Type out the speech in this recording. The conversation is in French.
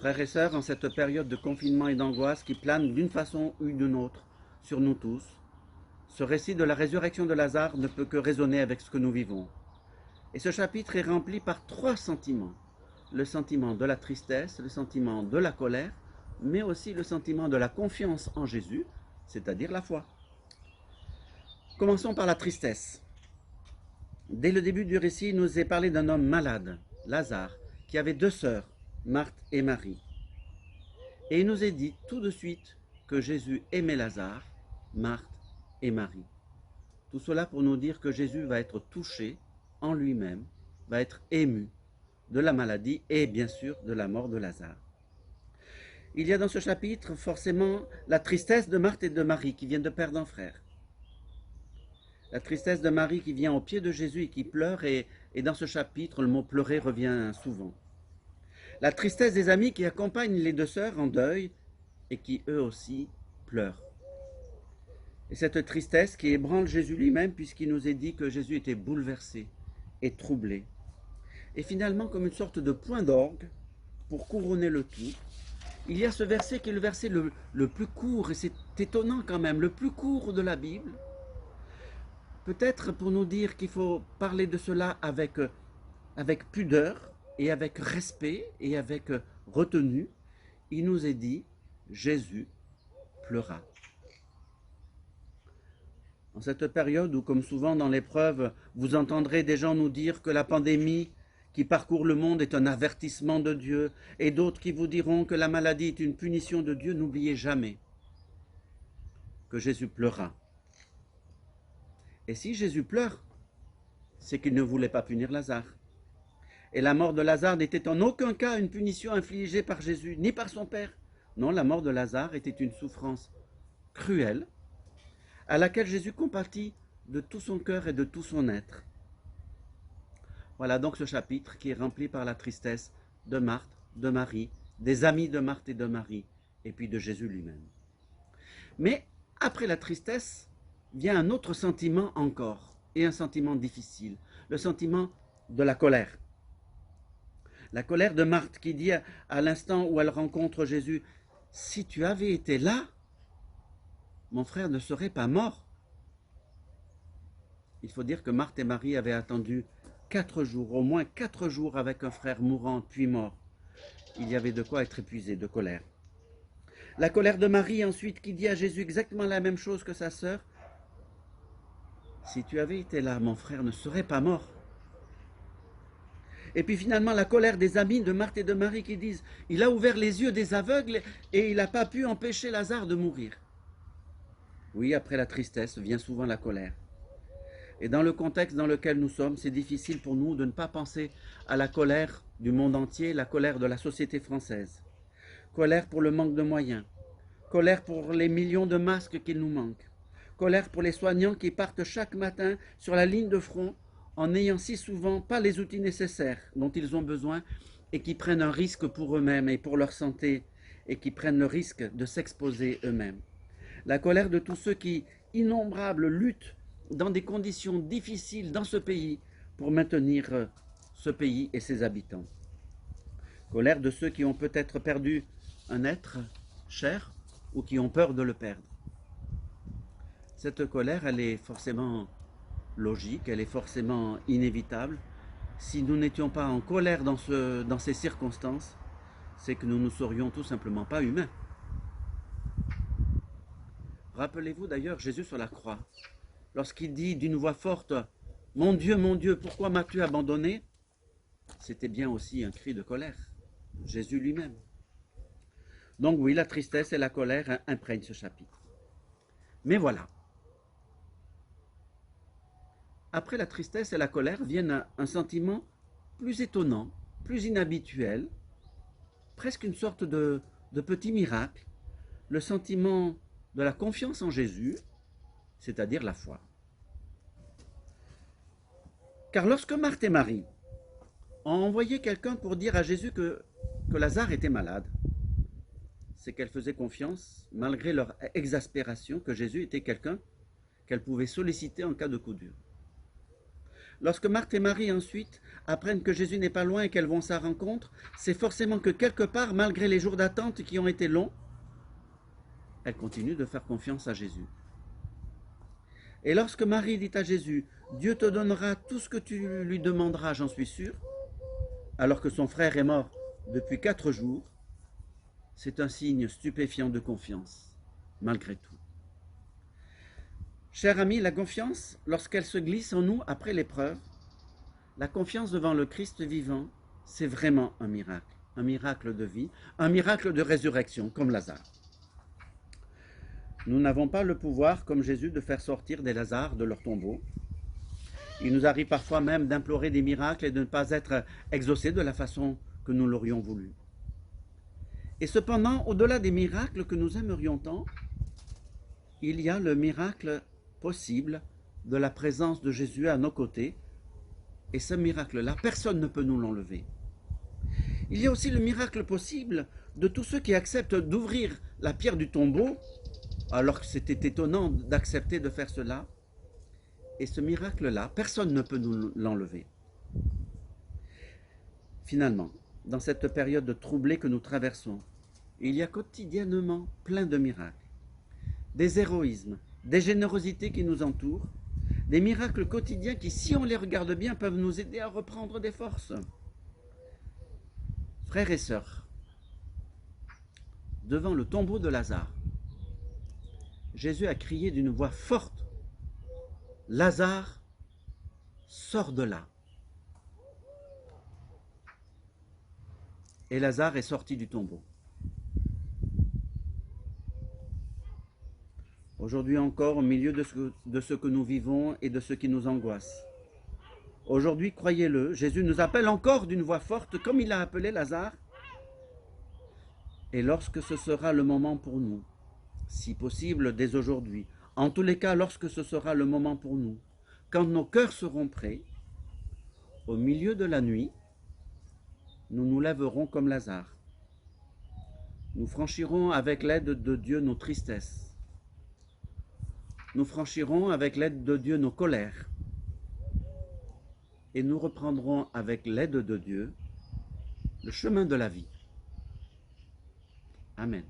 Frères et sœurs, en cette période de confinement et d'angoisse qui plane d'une façon ou d'une autre sur nous tous, ce récit de la résurrection de Lazare ne peut que résonner avec ce que nous vivons. Et ce chapitre est rempli par trois sentiments. Le sentiment de la tristesse, le sentiment de la colère, mais aussi le sentiment de la confiance en Jésus, c'est-à-dire la foi. Commençons par la tristesse. Dès le début du récit, il nous est parlé d'un homme malade, Lazare, qui avait deux sœurs, Marthe et Marie. Et il nous est dit tout de suite que Jésus aimait Lazare, Marthe et Marie. Tout cela pour nous dire que Jésus va être touché en lui-même, va être ému de la maladie et bien sûr de la mort de Lazare. Il y a dans ce chapitre forcément la tristesse de Marthe et de Marie qui viennent de perdre un frère. La tristesse de Marie qui vient au pied de Jésus et qui pleure, et dans ce chapitre, le mot pleurer revient souvent. La tristesse des amis qui accompagnent les deux sœurs en deuil et qui eux aussi pleurent. Et cette tristesse qui ébranle Jésus lui-même puisqu'il nous est dit que Jésus était bouleversé et troublé. Et finalement, comme une sorte de point d'orgue, pour couronner le tout, il y a ce verset qui est le verset le plus court, et c'est étonnant quand même, le plus court de la Bible. Peut-être pour nous dire qu'il faut parler de cela avec pudeur et avec respect et avec retenue, il nous est dit « Jésus pleura ». En cette période où, comme souvent dans l'épreuve, vous entendrez des gens nous dire que la pandémie qui parcourt le monde est un avertissement de Dieu, et d'autres qui vous diront que la maladie est une punition de Dieu, n'oubliez jamais que Jésus pleura. Et si Jésus pleure, c'est qu'il ne voulait pas punir Lazare. Et la mort de Lazare n'était en aucun cas une punition infligée par Jésus, ni par son Père. Non, la mort de Lazare était une souffrance cruelle, à laquelle Jésus compatit de tout son cœur et de tout son être. Voilà donc ce chapitre qui est rempli par la tristesse de Marthe, de Marie, des amis de Marthe et de Marie, et puis de Jésus lui-même. Mais après la tristesse, vient un autre sentiment encore, et un sentiment difficile, le sentiment de la colère. La colère de Marthe qui dit à l'instant où elle rencontre Jésus, « Si tu avais été là, mon frère ne serait pas mort. » Il faut dire que Marthe et Marie avaient attendu 4 jours, au moins 4 jours avec un frère mourant puis mort. Il y avait de quoi être épuisé de colère. La colère de Marie ensuite qui dit à Jésus exactement la même chose que sa sœur. « Si tu avais été là, mon frère ne serait pas mort. » Et puis finalement la colère des amis de Marthe et de Marie qui disent « Il a ouvert les yeux des aveugles et il n'a pas pu empêcher Lazare de mourir. » Oui, après la tristesse vient souvent la colère. Et dans le contexte dans lequel nous sommes, c'est difficile pour nous de ne pas penser à la colère du monde entier, la colère de la société française. Colère pour le manque de moyens, colère pour les millions de masques qu'il nous manque, colère pour les soignants qui partent chaque matin sur la ligne de front en n'ayant si souvent pas les outils nécessaires dont ils ont besoin et qui prennent un risque pour eux-mêmes et pour leur santé et qui prennent le risque de s'exposer eux-mêmes. La colère de tous ceux qui, innombrables, luttent dans des conditions difficiles dans ce pays pour maintenir ce pays et ses habitants. Colère de ceux qui ont peut-être perdu un être cher ou qui ont peur de le perdre. Cette colère, elle est forcément logique, elle est forcément inévitable. Si nous n'étions pas en colère dans ces circonstances, c'est que nous ne serions tout simplement pas humains. Rappelez-vous d'ailleurs Jésus sur la croix, lorsqu'il dit d'une voix forte « Mon Dieu, pourquoi m'as-tu abandonné ?» C'était bien aussi un cri de colère, Jésus lui-même. Donc oui, la tristesse et la colère imprègnent ce chapitre. Mais voilà. Après la tristesse et la colère viennent un sentiment plus étonnant, plus inhabituel, presque une sorte de petit miracle, le sentiment de la confiance en Jésus, c'est-à-dire la foi. Car lorsque Marthe et Marie ont envoyé quelqu'un pour dire à Jésus que Lazare était malade, c'est qu'elles faisaient confiance, malgré leur exaspération, que Jésus était quelqu'un qu'elles pouvaient solliciter en cas de coup dur. lorsque Marthe et Marie ensuite apprennent que Jésus n'est pas loin et qu'elles vont à sa rencontre, c'est forcément que quelque part, malgré les jours d'attente qui ont été longs, elles continuent de faire confiance à Jésus. Et lorsque Marie dit à Jésus, Dieu te donnera tout ce que tu lui demanderas, j'en suis sûr, alors que son frère est mort depuis 4 jours, c'est un signe stupéfiant de confiance, malgré tout. Cher ami, la confiance, lorsqu'elle se glisse en nous après l'épreuve, la confiance devant le Christ vivant, c'est vraiment un miracle de vie, un miracle de résurrection, comme Lazare. Nous n'avons pas le pouvoir, comme Jésus, de faire sortir des Lazars de leur tombeau. Il nous arrive parfois même d'implorer des miracles et de ne pas être exaucés de la façon que nous l'aurions voulu. Et cependant, au-delà des miracles que nous aimerions tant, il y a le miracle possible de la présence de Jésus à nos côtés. Et ce miracle-là, personne ne peut nous l'enlever. Il y a aussi le miracle possible de tous ceux qui acceptent d'ouvrir la pierre du tombeau, alors que c'était étonnant d'accepter de faire cela. Et ce miracle-là, personne ne peut nous l'enlever. Finalement, dans cette période troublée que nous traversons, il y a quotidiennement plein de miracles. Des héroïsmes, des générosités qui nous entourent, des miracles quotidiens qui, si on les regarde bien, peuvent nous aider à reprendre des forces. Frères et sœurs, devant le tombeau de Lazare, Jésus a crié d'une voix forte, « Lazare, sors de là !» Et Lazare est sorti du tombeau. Aujourd'hui encore, au milieu de ce que nous vivons et de ce qui nous angoisse, aujourd'hui, croyez-le, Jésus nous appelle encore d'une voix forte, comme il a appelé Lazare. Et lorsque ce sera le moment pour nous, si possible dès aujourd'hui, en tous les cas lorsque ce sera le moment pour nous, quand nos cœurs seront prêts, au milieu de la nuit, nous nous lèverons comme Lazare. Nous franchirons avec l'aide de Dieu nos tristesses. Nous franchirons avec l'aide de Dieu nos colères. Et nous reprendrons avec l'aide de Dieu le chemin de la vie. Amen.